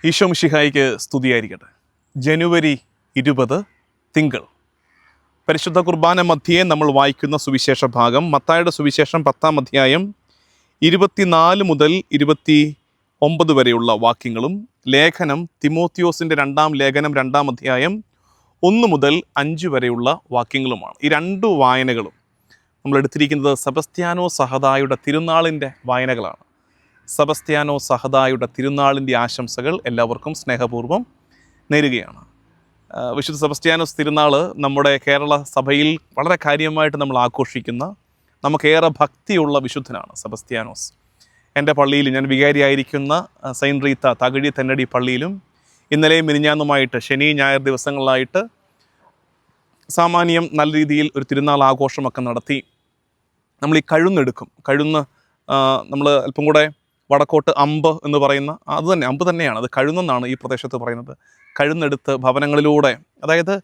ഈശോ മിശിഹായിക്ക് സ്തുതിയായിരിക്കട്ടെ. ജനുവരി 20 തിങ്കൾ. പരിശുദ്ധ കുർബാന മധ്യേ നമ്മൾ വായിക്കുന്ന സുവിശേഷ ഭാഗം മത്തായിയുടെ സുവിശേഷം 10-ാം അധ്യായം 24 മുതൽ 29 വരെയുള്ള വാക്യങ്ങളും, ലേഖനം തിമോത്തിയോസിൻ്റെ 2-ാം ലേഖനം 2-ാം അധ്യായം 1 മുതൽ 5 വരെയുള്ള വാക്യങ്ങളുമാണ്. ഈ രണ്ട് വായനകളും നമ്മൾ എടുത്തിരിക്കുന്നത് സെബസ്ത്യാനോ സഹദായുടെ തിരുനാളിൻ്റെ വായനകളാണ്. സെബസ്ത്യാനോ സഹദായുടെ തിരുനാളിൻ്റെ ആശംസകൾ എല്ലാവർക്കും സ്നേഹപൂർവ്വം നേരുകയാണ്. വിശുദ്ധ സെബസ്ത്യാനോസ് തിരുനാൾ നമ്മുടെ കേരള സഭയിൽ വളരെ കാര്യമായിട്ട് നമ്മൾ ആഘോഷിക്കുന്ന, നമുക്കേറെ ഭക്തിയുള്ള വിശുദ്ധനാണ് സെബസ്ത്യാനോസ്. എൻ്റെ പള്ളിയിൽ ഞാൻ വികാരിയായിരിക്കുന്ന സെയിൻറ്റ് റീത്ത തകഴി തെന്നടി പള്ളിയിലും ഇന്നലെയും മിനിഞ്ഞാന്നുമായിട്ട് ശനി ഞായർ ദിവസങ്ങളിലായിട്ട് സാമാന്യം നല്ല രീതിയിൽ ഒരു തിരുനാൾ ആഘോഷമൊക്കെ നടത്തി. നമ്മൾ ഈ കഴുന്നെടുക്കും. നമ്മൾ അല്പം കൂടെ വടക്കോട്ട് അമ്പ് എന്ന് പറയുന്ന അമ്പ് തന്നെയാണ്, അത് കഴുന്നെന്നാണ് ഈ പ്രദേശത്ത് പറയുന്നത്. കഴുന്നെടുത്ത് ഭവനങ്ങളിലൂടെ, അതായത്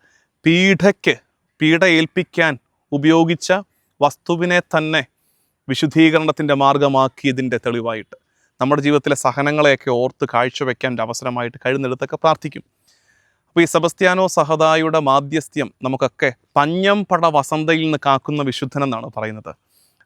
പീഡ ഏൽപ്പിക്കാൻ ഉപയോഗിച്ച വസ്തുവിനെ തന്നെ വിശുദ്ധീകരണത്തിൻ്റെ മാർഗമാക്കിയതിൻ്റെ തെളിവായിട്ട് നമ്മുടെ ജീവിതത്തിലെ സഹനങ്ങളെയൊക്കെ ഓർത്ത് കാഴ്ചവെക്കാൻ അവസരമായിട്ട് കഴുന്നെടുത്തൊക്കെ പ്രാർത്ഥിക്കും. അപ്പോൾ ഈ സെബസ്ത്യാനോ സഹദായുടെ മാധ്യസ്ഥ്യം നമുക്കൊക്കെ പഞ്ഞം പട വസന്തയിൽ നിന്ന് കാക്കുന്ന വിശുദ്ധനെന്നാണ് പറയുന്നത്.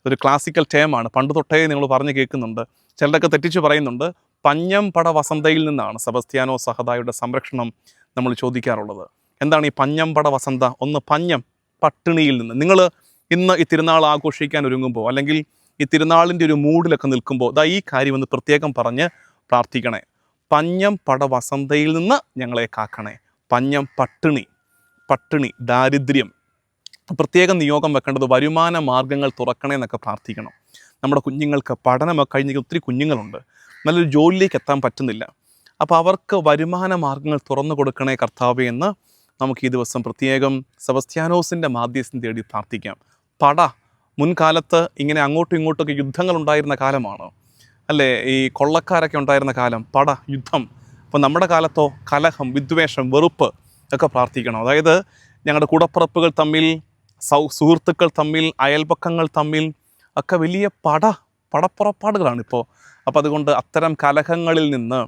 ഒരു ക്ലാസിക്കൽ ടേമാണ്, പണ്ട് തൊട്ടേ നിങ്ങൾ പറഞ്ഞു കേൾക്കുന്നുണ്ട്. ചിലരൊക്കെ തെറ്റിച്ച് പറയുന്നുണ്ട്. പഞ്ഞം പട വസന്തയിൽ നിന്നാണ് സെബസ്ത്യാനോ സഹദായുടെ സംരക്ഷണം നമ്മൾ ചോദിക്കാറുള്ളത്. എന്താണ് ഈ പഞ്ഞം പട വസന്ത? ഒന്ന്, പഞ്ഞം, പട്ടിണിയിൽ നിന്ന്. നിങ്ങൾ ഇന്ന് ഈ തിരുനാൾ ആഘോഷിക്കാൻ ഒരുങ്ങുമ്പോൾ, അല്ലെങ്കിൽ ഈ തിരുനാളിൻ്റെ ഒരു മൂഡിലൊക്കെ നിൽക്കുമ്പോൾ, ഈ കാര്യം ഒന്ന് പ്രത്യേകം പറഞ്ഞ് പ്രാർത്ഥിക്കണേ. പഞ്ഞം പട വസന്തയിൽ നിന്ന് ഞങ്ങളെ കാക്കണേ. പഞ്ഞം, പട്ടിണി, ദാരിദ്ര്യം. പ്രത്യേകം നിയോഗം വെക്കേണ്ടത് വരുമാന മാർഗ്ഗങ്ങൾ തുറക്കണേ എന്നൊക്കെ പ്രാർത്ഥിക്കണം. നമ്മുടെ കുഞ്ഞുങ്ങൾക്ക് പഠനമൊക്കെ കഴിഞ്ഞ ഒത്തിരി കുഞ്ഞുങ്ങളുണ്ട്, നല്ലൊരു ജോലിയിലേക്ക് എത്താൻ പറ്റുന്നില്ല. അപ്പോൾ അവർക്ക് വരുമാന മാർഗ്ഗങ്ങൾ തുറന്നു കൊടുക്കണേ കർത്താവേ എന്ന് നമുക്ക് ഈ ദിവസം പ്രത്യേകം സെബസ്ത്യാനോസിൻ്റെ മാധ്യസ്ഥം തേടി പ്രാർത്ഥിക്കാം. മുൻകാലത്ത് ഇങ്ങനെ അങ്ങോട്ടും ഇങ്ങോട്ടൊക്കെ യുദ്ധങ്ങൾ ഉണ്ടായിരുന്ന കാലമാണ്, അല്ലേ? ഈ കൊള്ളക്കാരൊക്കെ ഉണ്ടായിരുന്ന കാലം, യുദ്ധം. അപ്പോൾ നമ്മുടെ കാലത്തോ കലഹം, വിദ്വേഷം, വെറുപ്പ് ഒക്കെ പ്രാർത്ഥിക്കണം. അതായത് ഞങ്ങളുടെ കൂടപ്പിറപ്പുകൾ തമ്മിൽ, സുഹൃത്തുക്കൾ തമ്മിൽ, അയൽപക്കങ്ങൾ തമ്മിൽ ഒക്കെ വലിയ പടപ്പുറപ്പാടുകളാണിപ്പോൾ. അപ്പോൾ അതുകൊണ്ട് അത്തരം കലഹങ്ങളിൽ നിന്ന്,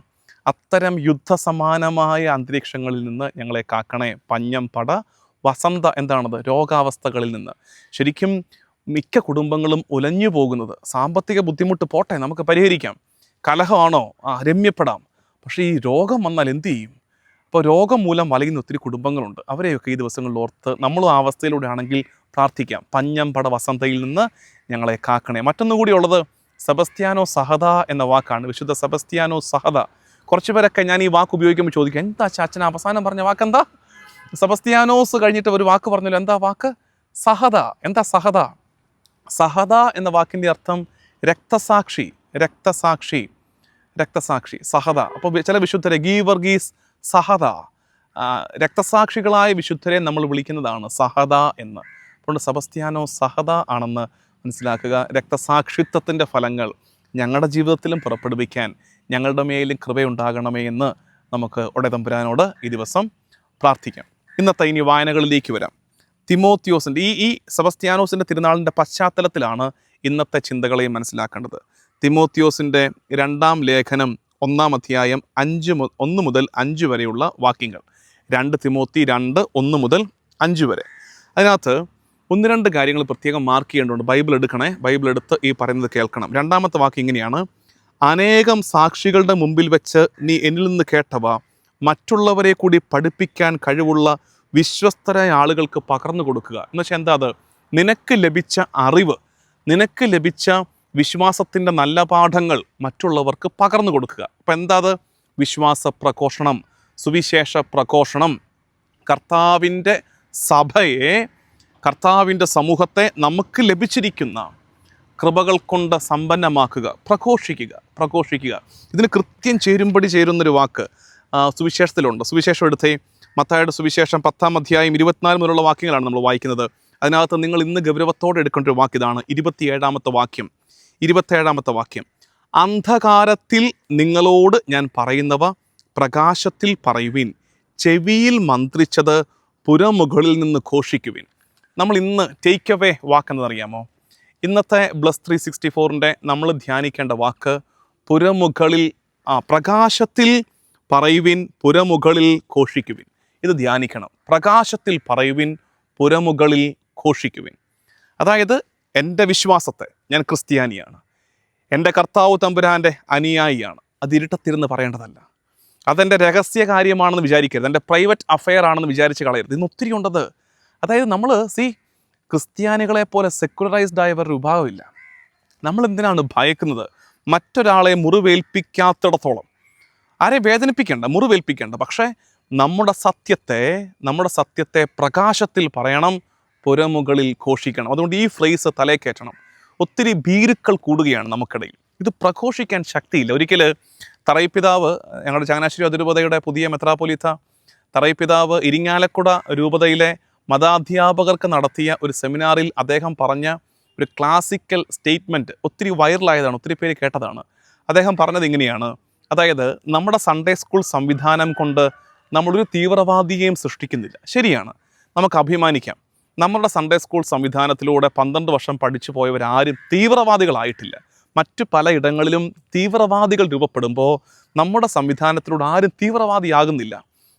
അത്തരം യുദ്ധസമാനമായ അന്തരീക്ഷങ്ങളിൽ നിന്ന് ഞങ്ങളെ കാക്കണേ. പഞ്ഞം പട വസന്ത എന്താണത്? രോഗാവസ്ഥകളിൽ നിന്ന്. ശരിക്കും മിക്ക കുടുംബങ്ങളും ഉലഞ്ഞു പോകുന്നത്, സാമ്പത്തിക ബുദ്ധിമുട്ട് പോട്ടെ, നമുക്ക് പരിഹരിക്കാം. കലഹമാണോ? രമ്യപ്പെടാം. പക്ഷേ ഈ രോഗം വന്നാൽ എന്തു ചെയ്യും? അപ്പോൾ രോഗം മൂലം വലയുന്ന ഒത്തിരി കുടുംബങ്ങളുണ്ട്. അവരെയൊക്കെ ഈ ദിവസങ്ങളിൽ ഓർത്ത് നമ്മളും ആ അവസ്ഥയിലൂടെ ആണെങ്കിൽ പ്രാർത്ഥിക്കാം. പഞ്ഞം പട വസന്തയിൽ നിന്ന് ഞങ്ങളെ കാക്കണേ. മറ്റൊന്നുകൂടി ഉള്ളത് സെബസ്ത്യാനോ സഹദ എന്ന വാക്കാണ്. വിശുദ്ധ സെബസ്ത്യാനോ സഹദ. കുറച്ച് പേരൊക്കെ ഞാൻ ഈ വാക്ക് ഉപയോഗിക്കുമ്പോൾ ചോദിക്കാം, എന്താ ചാച്ചൻ അവസാനം പറഞ്ഞ വാക്കെന്താ? സെബസ്ത്യാനോസ് കഴിഞ്ഞിട്ട് ഒരു വാക്ക് പറഞ്ഞല്ലോ, എന്താ വാക്ക്? സഹദ. എന്താ സഹദ? സഹദ എന്ന വാക്കിൻ്റെ അർത്ഥം രക്തസാക്ഷി. സഹദ. അപ്പോൾ ചില വിശുദ്ധരെ, ഗീവർഗീസ് സഹദ, രക്തസാക്ഷികളായ വിശുദ്ധരെ നമ്മൾ വിളിക്കുന്നതാണ് സഹദ എന്ന്. അതുകൊണ്ട് സെബസ്ത്യാനോ സഹദ ആണെന്ന് മനസ്സിലാക്കുക. രക്തസാക്ഷിത്വത്തിൻ്റെ ഫലങ്ങൾ ഞങ്ങളുടെ ജീവിതത്തിലും പുറപ്പെടുവിക്കാൻ ഞങ്ങളുടെ മേലും കൃപയുണ്ടാകണമേ എന്ന് നമുക്ക് ഉടയതമ്പുരാനോട് ഈ ദിവസം പ്രാർത്ഥിക്കാം. ഇന്നത്തെ ഇനി വായനകളിലേക്ക് വരാം. തിമോത്തിയോസിൻ്റെ ഈ സെബസ്ത്യാനോസിൻ്റെ തിരുനാളിൻ്റെ പശ്ചാത്തലത്തിലാണ് ഇന്നത്തെ ചിന്തകളെയും മനസ്സിലാക്കേണ്ടത്. തിമോത്തിയോസിൻ്റെ 2-ാം ലേഖനം 1-ാം അധ്യായം 1 മുതൽ 5 വരെയുള്ള വാക്യങ്ങൾ. 2 തിമോത്തി 2, 1 മുതൽ 5 വരെ. അതിനകത്ത് 1-2 കാര്യങ്ങൾ പ്രത്യേകം മാർക്ക് ചെയ്യേണ്ടതുണ്ട്. ബൈബിൾ എടുക്കണേ. ബൈബിൾ എടുത്ത് ഈ പറയുന്നത് കേൾക്കണം. 2-ാമത്തെ വാക്യം ഇങ്ങനെയാണ്: അനേകം സാക്ഷികളുടെ മുമ്പിൽ വെച്ച് നീ എന്നിൽ നിന്ന് കേട്ടവ മറ്റുള്ളവരെ കൂടി പഠിപ്പിക്കാൻ കഴിവുള്ള വിശ്വസ്തരായ ആളുകൾക്ക് പകർന്നു കൊടുക്കുക. എന്ന് വെച്ചാൽ എന്താ? അത് നിനക്ക് ലഭിച്ച അറിവ്, നിനക്ക് ലഭിച്ച വിശ്വാസത്തിൻ്റെ നല്ല പാഠങ്ങൾ മറ്റുള്ളവർക്ക് പകർന്നു കൊടുക്കുക. അപ്പം എന്താ അത്? വിശ്വാസ പ്രഘോഷണം, സുവിശേഷ പ്രഘോഷണം. കർത്താവിൻ്റെ സഭയെ, കർത്താവിൻ്റെ സമൂഹത്തെ നമുക്ക് ലഭിച്ചിരിക്കുന്ന കൃപകൾ കൊണ്ട് സമ്പന്നമാക്കുക, പ്രഘോഷിക്കുക. ഇതിന് കൃത്യം ചേരുന്നൊരു വാക്ക് സുവിശേഷത്തിലുണ്ട്. സുവിശേഷം എടുത്തേ. മത്തായിയുടെ സുവിശേഷം 10-ാം അധ്യായം 24 മുതലുള്ള വാക്യങ്ങളാണ് നമ്മൾ വായിക്കുന്നത്. അതിനകത്ത് നിങ്ങൾ ഇന്ന് ഗൗരവത്തോടെ എടുക്കേണ്ട ഒരു വാക്യതാണ് 27-ാമത്തെ വാക്യം. അന്ധകാരത്തിൽ നിങ്ങളോട് ഞാൻ പറയുന്നവ പ്രകാശത്തിൽ പറയുവിൻ, ചെവിയിൽ മന്ത്രിച്ചത് പുരമുകളിൽ നിന്ന് ഘോഷിക്കുവിൻ. നമ്മൾ ഇന്ന് ടേക്ക് അവേ വാക്കെന്നറിയാമോ? ഇന്നത്തെ ബ്ലസ് 364 നമ്മൾ ധ്യാനിക്കേണ്ട വാക്ക് പുരമുകളിൽ പ്രകാശത്തിൽ പറയുവിൻ, പുരമുകളിൽ ഘോഷിക്കുവിൻ. ഇത് ധ്യാനിക്കണം. പ്രകാശത്തിൽ പറയുവിൻ, പുരമുകളിൽ ഘോഷിക്കുവിൻ. അതായത് എൻ്റെ വിശ്വാസത്തെ, ഞാൻ ക്രിസ്ത്യാനിയാണ്, എൻ്റെ കർത്താവ് തമ്പുരാൻ്റെ അനുയായിയാണ്, അത് ഇരുട്ടത്തിരുന്ന് പറയേണ്ടതല്ല. അതെൻ്റെ രഹസ്യ കാര്യമാണെന്ന് വിചാരിക്കരുത്, എൻ്റെ പ്രൈവറ്റ് അഫെയർ ആണെന്ന് വിചാരിച്ച് കളയരുത്. ഇന്ന് ഒത്തിരി ഉണ്ടത്. അതായത് നമ്മൾ ക്രിസ്ത്യാനികളെ പോലെ സെക്കുലറൈസ്ഡ് ആയവരുടെ വിഭാഗമില്ല. നമ്മൾ എന്തിനാണ് ഭയക്കുന്നത്? മറ്റൊരാളെ മുറിവേൽപ്പിക്കാത്തിടത്തോളം ആരെ വേദനിപ്പിക്കേണ്ട, മുറിവേൽപ്പിക്കേണ്ട. പക്ഷേ നമ്മുടെ സത്യത്തെ പ്രകാശത്തിൽ പറയണം, പുരമുകളിൽ ഘോഷിക്കണം. അതുകൊണ്ട് ഈ ഫ്രേസ് തലേ കയറ്റണം. ഒത്തിരി ഭീരുക്കൾ കൂടുകയാണ് നമുക്കിടയിൽ. ഇത് പ്രഘോഷിക്കാൻ ശക്തിയില്ല. ഒരിക്കൽ തറൈപ്പിതാവ്, ഞങ്ങളുടെ ചങ്ങനാശ്ശേരി അതിരൂപതയുടെ പുതിയ മെത്രാപ്പൊലീത്ത തറൈപ്പിതാവ് ഇരിങ്ങാലക്കുട രൂപതയിലെ മതാധ്യാപകർക്ക് നടത്തിയ ഒരു സെമിനാറിൽ അദ്ദേഹം പറഞ്ഞ ഒരു ക്ലാസിക്കൽ സ്റ്റേറ്റ്മെൻറ്റ് ഒത്തിരി വൈറലായതാണ്, ഒത്തിരി പേര് കേട്ടതാണ്. അദ്ദേഹം പറഞ്ഞത് ഇങ്ങനെയാണ്: അതായത് നമ്മുടെ സൺഡേ സ്കൂൾ സംവിധാനം കൊണ്ട് നമ്മളൊരു തീവ്രവാദിയെയും സൃഷ്ടിക്കുന്നില്ല. ശരിയാണ്, നമുക്ക് അഭിമാനിക്കാം. നമ്മുടെ സൺഡേ സ്കൂൾ സംവിധാനത്തിലൂടെ 12 വർഷം പഠിച്ചു പോയവരാരും തീവ്രവാദികളായിട്ടില്ല. മറ്റു പലയിടങ്ങളിലും തീവ്രവാദികൾ രൂപപ്പെടുമ്പോൾ നമ്മുടെ സംവിധാനത്തിലൂടെ ആരും തീവ്രവാദിയാകുന്നില്ല.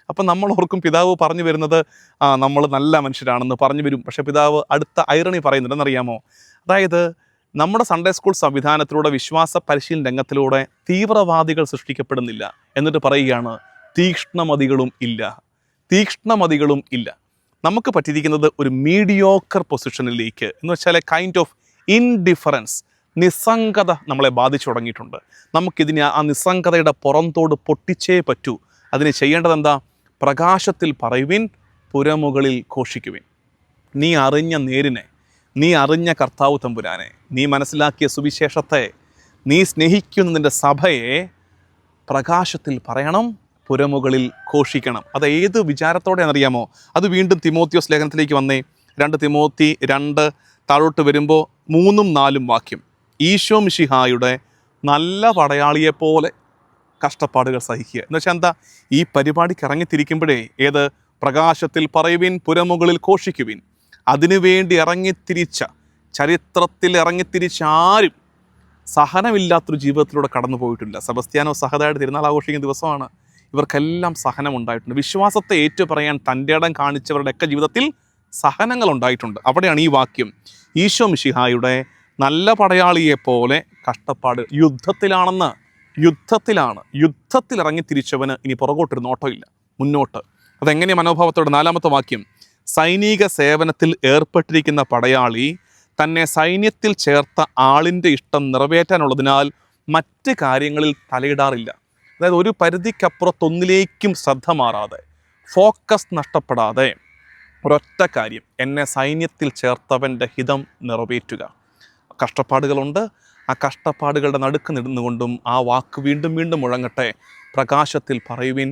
അപ്പം നമ്മൾ ഓർക്കും പിതാവ് പറഞ്ഞു വരുന്നത് നമ്മൾ നല്ല മനുഷ്യരാണെന്ന് പറഞ്ഞു വരും. പക്ഷേ പിതാവ് അടുത്ത ഐറണി പറയുന്നുണ്ടെന്നറിയാമോ? അതായത് നമ്മുടെ സൺഡേ സ്കൂൾ സംവിധാനത്തിലൂടെ, വിശ്വാസ പരിശീലന രംഗത്തിലൂടെ തീവ്രവാദികൾ സൃഷ്ടിക്കപ്പെടുന്നില്ല. എന്നിട്ട് പറയുകയാണ്, തീക്ഷ്ണമതികളും ഇല്ല. നമുക്ക് പറ്റിയിരിക്കുന്നത് ഒരു മീഡിയോക്കർ പൊസിഷനിലേക്ക്, എന്ന് വെച്ചാൽ കൈൻഡ് ഓഫ് ഇൻഡിഫറൻസ്, നിസ്സംഗത നമ്മളെ ബാധിച്ചു തുടങ്ങിയിട്ടുണ്ട്. നമുക്കിതിനെ ആ നിസ്സംഗതയുടെ പുറന്തോട് പൊട്ടിച്ചേ പറ്റൂ. അതിന് ചെയ്യേണ്ടത് എന്താ? പ്രകാശത്തിൽ പറയുവിൻ, പുരമുകളിൽ ഘോഷിക്കുവിൻ. നീ അറിഞ്ഞ നേരിനെ, നീ അറിഞ്ഞ കർത്താവ് തമ്പുരാനെ, നീ മനസ്സിലാക്കിയ സുവിശേഷത്തെ, നീ സ്നേഹിക്കുന്ന നിൻ്റെ സഭയെ പ്രകാശത്തിൽ പറയണം, പുരമുകളിൽ ഘോഷിക്കണം. അത് ഏത് വിചാരത്തോടെയാണെന്നറിയാമോ? അത് വീണ്ടും തിമോത്തിയോസ് ലേഖനത്തിലേക്ക് വന്നേ. 2 തിമോത്തി 2 താഴോട്ട് വരുമ്പോൾ 3, 4 വാക്യം. ഈശോ മിശിഹായുടെ നല്ല പടയാളിയെപ്പോലെ കഷ്ടപ്പാടുകൾ സഹിക്കുക. എന്ന് വെച്ചാൽ എന്താ? ഈ പരിപാടിക്ക് ഇറങ്ങിത്തിരിക്കുമ്പോഴേ പ്രകാശത്തിൽ പറയുവിൻ, പുരമുകളിൽ ഘോഷിക്കുവിൻ. അതിനുവേണ്ടി ചരിത്രത്തിൽ ഇറങ്ങിത്തിരിച്ച ആരും സഹനമില്ലാത്തൊരു ജീവിതത്തിലൂടെ കടന്നു പോയിട്ടില്ല. സെബസ്ത്യാനോ സഹതായിട്ട് തിരുനാൾ ആഘോഷിക്കുന്ന ദിവസമാണ്. ഇവർക്കെല്ലാം സഹനം ഉണ്ടായിട്ടുണ്ട്. വിശ്വാസത്തെ ഏറ്റുപറയാൻ തൻ്റെ ഇടം കാണിച്ചവരുടെയൊക്കെ ജീവിതത്തിൽ സഹനങ്ങൾ ഉണ്ടായിട്ടുണ്ട്. അവിടെയാണ് ഈ വാക്യം, ഈശോ മിശിഹായുടെ നല്ല പടയാളിയെപ്പോലെ കഷ്ടപ്പാട്. യുദ്ധത്തിൽ ഇറങ്ങിത്തിരിച്ചവന് ഇനി പുറകോട്ടൊരു നോട്ടമില്ല, മുന്നോട്ട്. അതെങ്ങനെ മനോഭാവത്തോടെ? 4-ാമത്തെ വാക്യം, സൈനിക സേവനത്തിൽ ഏർപ്പെട്ടിരിക്കുന്ന പടയാളി തന്നെ സൈന്യത്തിൽ ചേർത്ത ആളിൻ്റെ ഇഷ്ടം നിറവേറ്റാനുള്ളതിനാൽ മറ്റ് കാര്യങ്ങളിൽ തലയിടാറില്ല. അതായത് ഒരു പരിധിക്കപ്പുറത്തൊന്നിലേക്കും ശ്രദ്ധ മാറാതെ, ഫോക്കസ് നഷ്ടപ്പെടാതെ, ഒരൊറ്റ കാര്യം, എന്നെ സൈന്യത്തിൽ ചേർത്തവൻ്റെ ഹിതം നിറവേറ്റുക. കഷ്ടപ്പാടുകളുണ്ട്, ആ കഷ്ടപ്പാടുകളുടെ നടുക്ക് നിന്നുകൊണ്ടും ആ വാക്ക് വീണ്ടും വീണ്ടും മുഴങ്ങട്ടെ, പ്രകാശത്തിൽ പറയുവിൻ,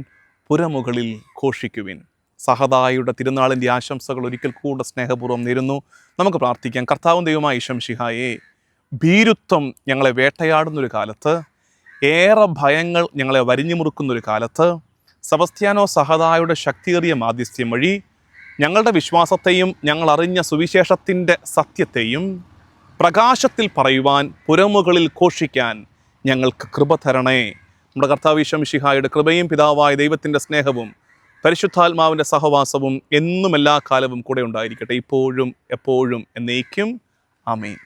പുരമുകളിൽ ഘോഷിക്കുവിൻ. സഹദായുടെ തിരുനാളിൻ്റെ ആശംസകൾ ഒരിക്കൽ കൂടെ സ്നേഹപൂർവ്വം നേരുന്നു. നമുക്ക് പ്രാർത്ഥിക്കാം. കർത്താവും ദൈവമായ ഈശോ മിശിഹായേ, ഭീരുത്വം ഞങ്ങളെ വേട്ടയാടുന്നൊരു കാലത്ത്, ഏറെ ഭയങ്ങൾ ഞങ്ങളെ വരിഞ്ഞു മുറുക്കുന്നൊരു കാലത്ത്, സെബസ്ത്യാനോ സഹദായുടെ ശക്തിയേറിയ മാധ്യസ്ഥ്യം വഴി ഞങ്ങളുടെ വിശ്വാസത്തെയും ഞങ്ങൾ അറിഞ്ഞ സുവിശേഷത്തിൻ്റെ സത്യത്തെയും പ്രകാശത്തിൽ പറയുവാൻ, പുരമുകളിൽ ഘോഷിക്കാൻ ഞങ്ങൾക്ക് കൃപ തരണേ. നമ്മുടെ കർത്താവ് ഈശോ മിശിഹായുടെ കൃപയും പിതാവായ ദൈവത്തിൻ്റെ സ്നേഹവും പരിശുദ്ധാത്മാവിൻ്റെ സഹവാസവും എന്നും എല്ലാ കാലവും കൂടെ ഉണ്ടായിരിക്കട്ടെ, ഇപ്പോഴും എപ്പോഴും എന്നേക്കും. ആമേൻ.